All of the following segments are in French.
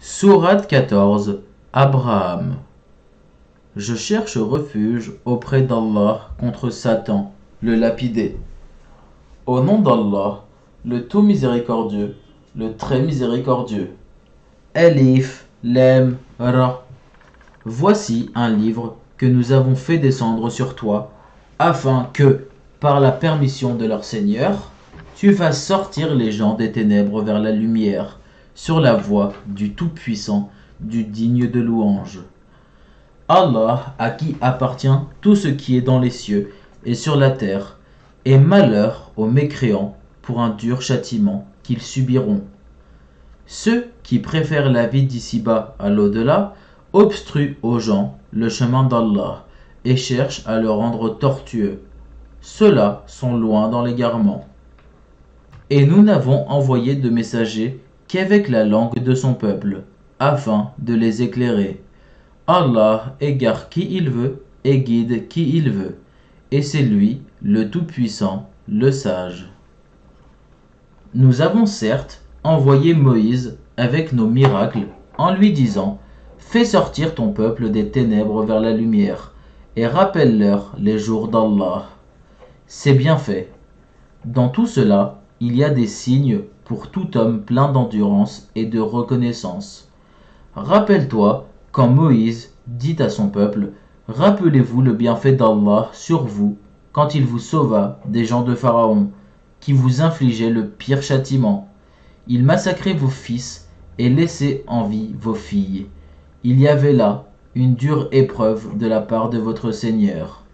Sourate 14. Abraham. Je cherche refuge auprès d'Allah contre Satan, le lapidé. Au nom d'Allah, le tout miséricordieux, le très miséricordieux. Elif, Lem, Ra. Voici un livre que nous avons fait descendre sur toi, afin que, par la permission de leur Seigneur, tu fasses sortir les gens des ténèbres vers la lumière, sur la voie du Tout-Puissant, du digne de louange. Allah, à qui appartient tout ce qui est dans les cieux et sur la terre, et malheur aux mécréants pour un dur châtiment qu'ils subiront. Ceux qui préfèrent la vie d'ici-bas à l'au-delà obstruent aux gens le chemin d'Allah et cherchent à le rendre tortueux. Ceux-là sont loin dans l'égarement. Et nous n'avons envoyé de messagers qu'avec la langue de son peuple, afin de les éclairer. Allah égare qui il veut et guide qui il veut, et c'est lui, le Tout-Puissant, le Sage. Nous avons certes envoyé Moïse avec nos miracles en lui disant « Fais sortir ton peuple des ténèbres vers la lumière et rappelle-leur les jours d'Allah. » C'est bien fait. Dans tout cela, il y a des signes pour tout homme plein d'endurance et de reconnaissance. Rappelle-toi quand Moïse dit à son peuple « Rappelez-vous le bienfait d'Allah sur vous quand il vous sauva des gens de Pharaon, qui vous infligeaient le pire châtiment. Il massacrait vos fils et laissait en vie vos filles. Il y avait là une dure épreuve de la part de votre Seigneur.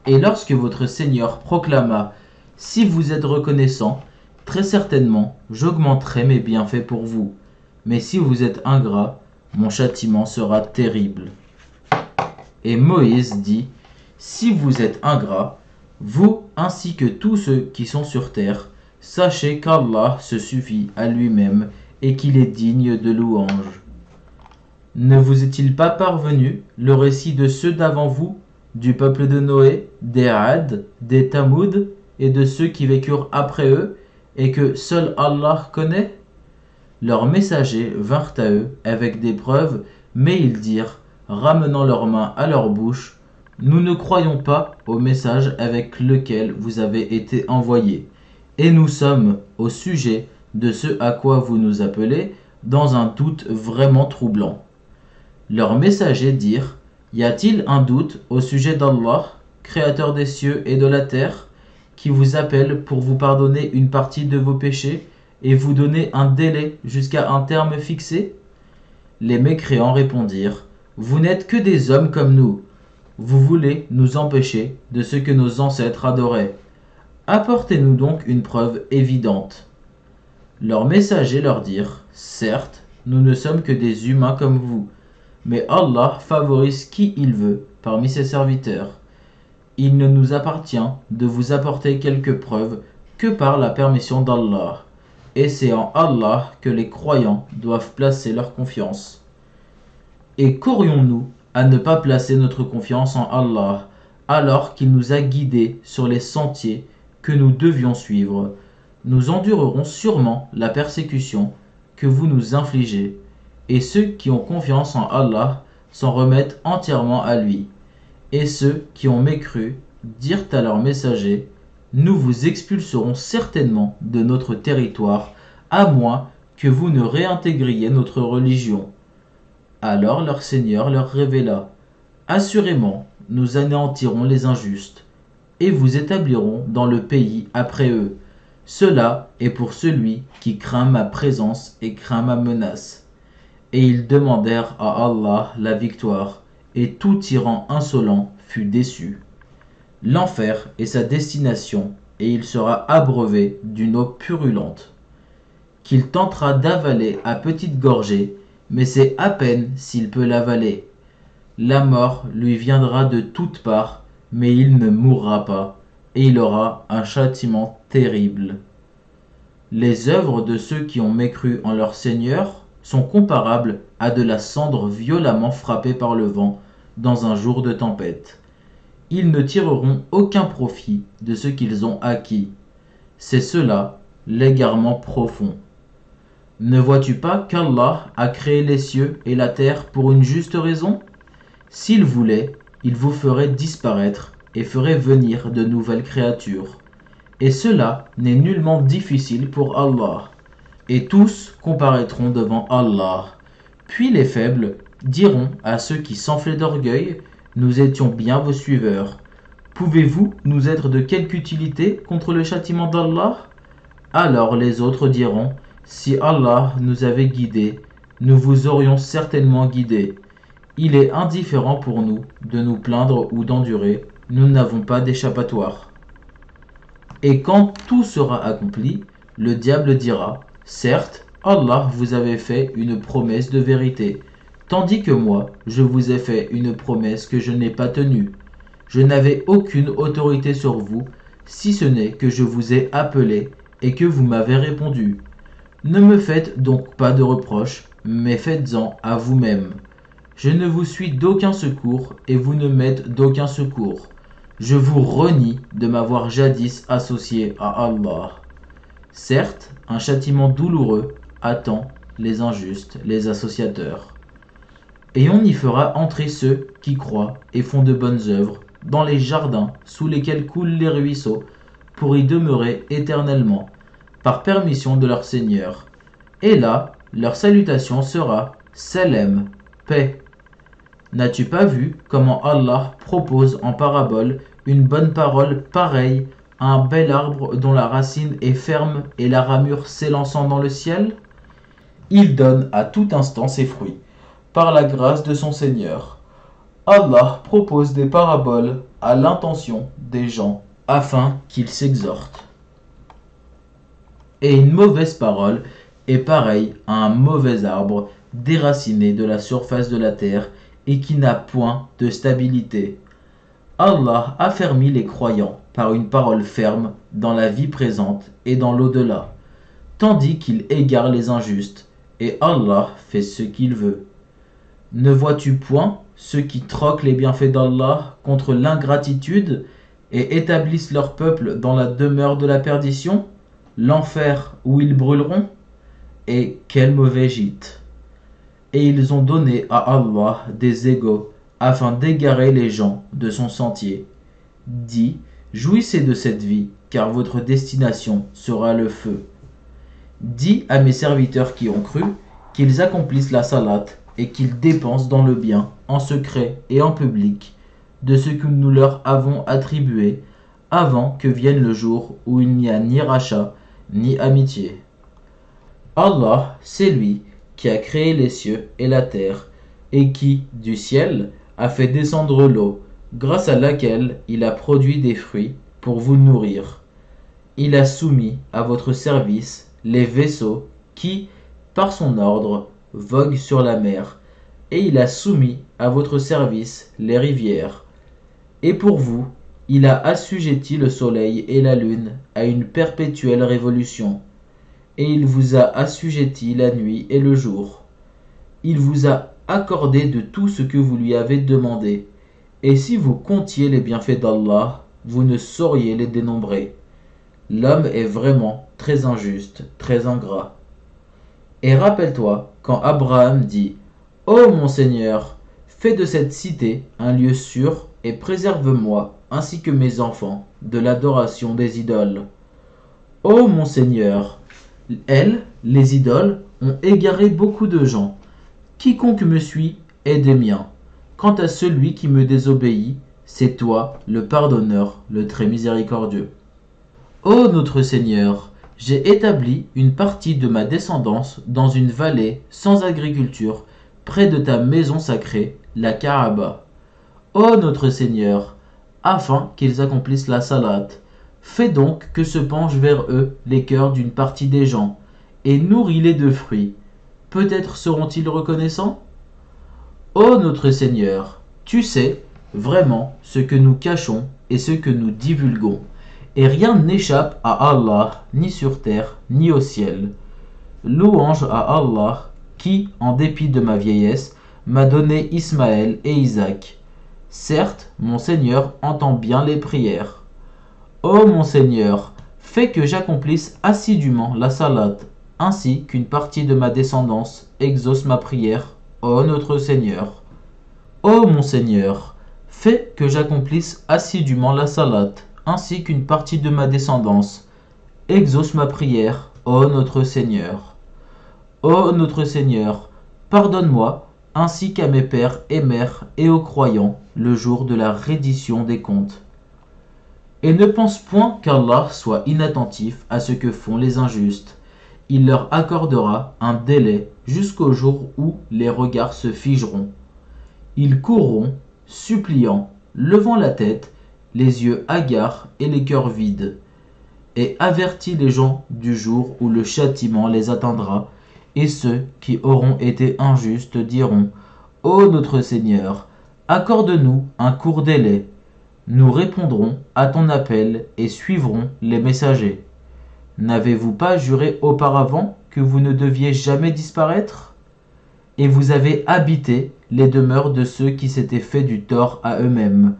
Et lorsque votre Seigneur proclama « Si vous êtes reconnaissant, très certainement j'augmenterai mes bienfaits pour vous. Mais si vous êtes ingrat, mon châtiment sera terrible. » Et Moïse dit « Si vous êtes ingrat, vous ainsi que tous ceux qui sont sur terre, sachez qu'Allah se suffit à lui-même et qu'il est digne de louange. Ne vous est-il pas parvenu le récit de ceux d'avant vous, du peuple de Noé, des Had, des Tamoud et de ceux qui vécurent après eux, et que seul Allah connaît? Leurs messagers vinrent à eux avec des preuves, mais ils dirent, ramenant leurs mains à leur bouche, « Nous ne croyons pas au message avec lequel vous avez été envoyés, et nous sommes, au sujet de ce à quoi vous nous appelez, dans un doute vraiment troublant. » Leurs messagers dirent, « Y a-t-il un doute au sujet d'Allah, créateur des cieux et de la terre, qui vous appelle pour vous pardonner une partie de vos péchés et vous donner un délai jusqu'à un terme fixé ?» Les mécréants répondirent, « Vous n'êtes que des hommes comme nous. Vous voulez nous empêcher de ce que nos ancêtres adoraient. Apportez-nous donc une preuve évidente. » Leurs messagers leur dirent, « Certes, nous ne sommes que des humains comme vous, mais Allah favorise qui il veut parmi ses serviteurs. Il ne nous appartient de vous apporter quelques preuves que par la permission d'Allah, et c'est en Allah que les croyants doivent placer leur confiance. Et qu'aurions-nous à ne pas placer notre confiance en Allah, alors qu'il nous a guidés sur les sentiers que nous devions suivre? Nous endurerons sûrement la persécution que vous nous infligez, et ceux qui ont confiance en Allah s'en remettent entièrement à lui. Et ceux qui ont mécru dirent à leurs messagers, « Nous vous expulserons certainement de notre territoire, à moins que vous ne réintégriez notre religion. » Alors leur Seigneur leur révéla, « Assurément, nous anéantirons les injustes, et vous établirons dans le pays après eux. Cela est pour celui qui craint ma présence et craint ma menace. » Et ils demandèrent à Allah la victoire, et tout tyran insolent fut déçu. L'enfer est sa destination, et il sera abreuvé d'une eau purulente, qu'il tentera d'avaler à petites gorgées, mais c'est à peine s'il peut l'avaler. La mort lui viendra de toutes parts, mais il ne mourra pas, et il aura un châtiment terrible. Les œuvres de ceux qui ont mécru en leur Seigneur sont comparables à de la cendre violemment frappée par le vent dans un jour de tempête. Ils ne tireront aucun profit de ce qu'ils ont acquis. C'est cela, l'égarement profond. Ne vois-tu pas qu'Allah a créé les cieux et la terre pour une juste raison? S'il voulait, il vous ferait disparaître et ferait venir de nouvelles créatures. Et cela n'est nullement difficile pour Allah. Et tous comparaîtront devant Allah. Puis les faibles diront à ceux qui s'enflaient d'orgueil, nous étions bien vos suiveurs. Pouvez-vous nous être de quelque utilité contre le châtiment d'Allah? Alors les autres diront, si Allah nous avait guidés, nous vous aurions certainement guidés. Il est indifférent pour nous de nous plaindre ou d'endurer, nous n'avons pas d'échappatoire. Et quand tout sera accompli, le diable dira, certes, Allah vous avait fait une promesse de vérité, tandis que moi, je vous ai fait une promesse que je n'ai pas tenue. Je n'avais aucune autorité sur vous, si ce n'est que je vous ai appelé et que vous m'avez répondu. Ne me faites donc pas de reproches, mais faites-en à vous-même. Je ne vous suis d'aucun secours et vous ne m'êtes d'aucun secours. Je vous renie de m'avoir jadis associé à Allah. Certes, un châtiment douloureux attend les injustes, les associateurs. Et on y fera entrer ceux qui croient et font de bonnes œuvres dans les jardins sous lesquels coulent les ruisseaux, pour y demeurer éternellement, par permission de leur Seigneur. Et là, leur salutation sera Salam, paix. N'as-tu pas vu comment Allah propose en parabole une bonne parole pareille à un bel arbre dont la racine est ferme et la ramure s'élançant dans le ciel? Il donne à tout instant ses fruits, par la grâce de son Seigneur. Allah propose des paraboles à l'intention des gens afin qu'ils s'exhortent. Et une mauvaise parole est pareille à un mauvais arbre déraciné de la surface de la terre et qui n'a point de stabilité. Allah affermit les croyants par une parole ferme dans la vie présente et dans l'au-delà, tandis qu'il égare les injustes, et Allah fait ce qu'il veut. Ne vois-tu point ceux qui troquent les bienfaits d'Allah contre l'ingratitude et établissent leur peuple dans la demeure de la perdition, l'enfer où ils brûleront? Et quel mauvais gîte! Et ils ont donné à Allah des égaux afin d'égarer les gens de son sentier. Dis, jouissez de cette vie, car votre destination sera le feu. Dis à mes serviteurs qui ont cru qu'ils accomplissent la salate et qu'ils dépensent dans le bien, en secret et en public, de ce que nous leur avons attribué, avant que vienne le jour où il n'y a ni rachat, ni amitié. Allah, c'est lui qui a créé les cieux et la terre, et qui, du ciel, a fait descendre l'eau, grâce à laquelle il a produit des fruits pour vous nourrir. Il a soumis à votre service les vaisseaux qui, par son ordre, voguent sur la mer, et il a soumis à votre service les rivières. Et pour vous, il a assujetti le soleil et la lune à une perpétuelle révolution, et il vous a assujetti la nuit et le jour. Il vous a accordé de tout ce que vous lui avez demandé, et si vous comptiez les bienfaits d'Allah, vous ne sauriez les dénombrer. L'homme est vraiment très injuste, très ingrat. Et rappelle-toi quand Abraham dit « Ô mon Seigneur, fais de cette cité un lieu sûr et préserve-moi, ainsi que mes enfants, de l'adoration des idoles. Ô mon Seigneur, elles, les idoles, ont égaré beaucoup de gens. Quiconque me suit est des miens. Quant à celui qui me désobéit, c'est toi, le pardonneur, le très miséricordieux. Ô notre Seigneur, j'ai établi une partie de ma descendance dans une vallée sans agriculture, près de ta maison sacrée, la Kaaba. Ô notre Seigneur, afin qu'ils accomplissent la salate, fais donc que se penchent vers eux les cœurs d'une partie des gens, et nourris-les de fruits. Peut-être seront-ils reconnaissants? Ô notre Seigneur, tu sais vraiment ce que nous cachons et ce que nous divulguons, et rien n'échappe à Allah, ni sur terre, ni au ciel. Louange à Allah, qui, en dépit de ma vieillesse, m'a donné Ismaël et Isaac. Certes, mon Seigneur entend bien les prières. Ô mon Seigneur, fais que j'accomplisse assidûment la salate, ainsi qu'une partie de ma descendance exauce ma prière, ô notre Seigneur. Ô mon Seigneur, fais que j'accomplisse assidûment la salate, ainsi qu'une partie de ma descendance exauce ma prière, ô notre Seigneur. Ô notre Seigneur, pardonne-moi, ainsi qu'à mes pères et mères et aux croyants, le jour de la reddition des comptes. Et ne pense point qu'Allah soit inattentif à ce que font les injustes. Il leur accordera un délai jusqu'au jour où les regards se figeront. Ils courront, suppliant, levant la tête, les yeux hagards et les cœurs vides. Et avertis les gens du jour où le châtiment les atteindra, et ceux qui auront été injustes diront: Ô notre Seigneur, accorde-nous un court délai. Nous répondrons à ton appel et suivrons les messagers. N'avez-vous pas juré auparavant que vous ne deviez jamais disparaître? Et vous avez habité les demeures de ceux qui s'étaient fait du tort à eux-mêmes.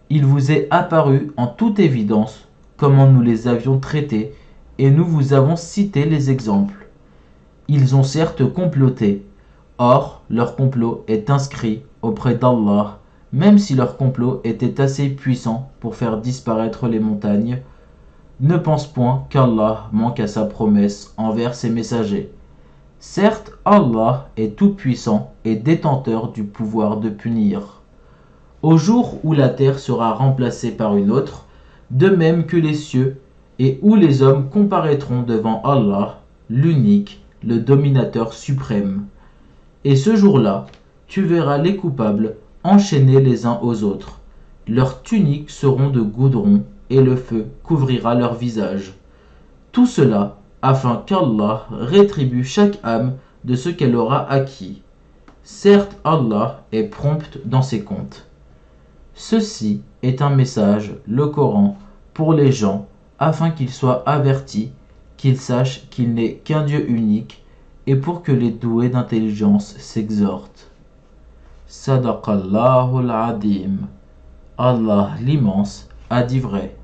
Il vous est apparu en toute évidence comment nous les avions traités, et nous vous avons cité les exemples. Ils ont certes comploté, or leur complot est inscrit auprès d'Allah, même si leur complot était assez puissant pour faire disparaître les montagnes. Ne pense point qu'Allah manque à sa promesse envers ses messagers. Certes, Allah est tout-puissant et détenteur du pouvoir de punir. Au jour où la terre sera remplacée par une autre, de même que les cieux, et où les hommes comparaîtront devant Allah, l'unique, le dominateur suprême. Et ce jour-là, tu verras les coupables enchaînés les uns aux autres. Leurs tuniques seront de goudron, et le feu couvrira leur visage. Tout cela afin qu'Allah rétribue chaque âme de ce qu'elle aura acquis. Certes, Allah est prompt dans ses comptes. Ceci est un message, le Coran, pour les gens, afin qu'ils soient avertis, qu'ils sachent qu'il n'est qu'un Dieu unique, et pour que les doués d'intelligence s'exhortent. Sadaqallahu al-Adim. Allah l'immense a dit vrai.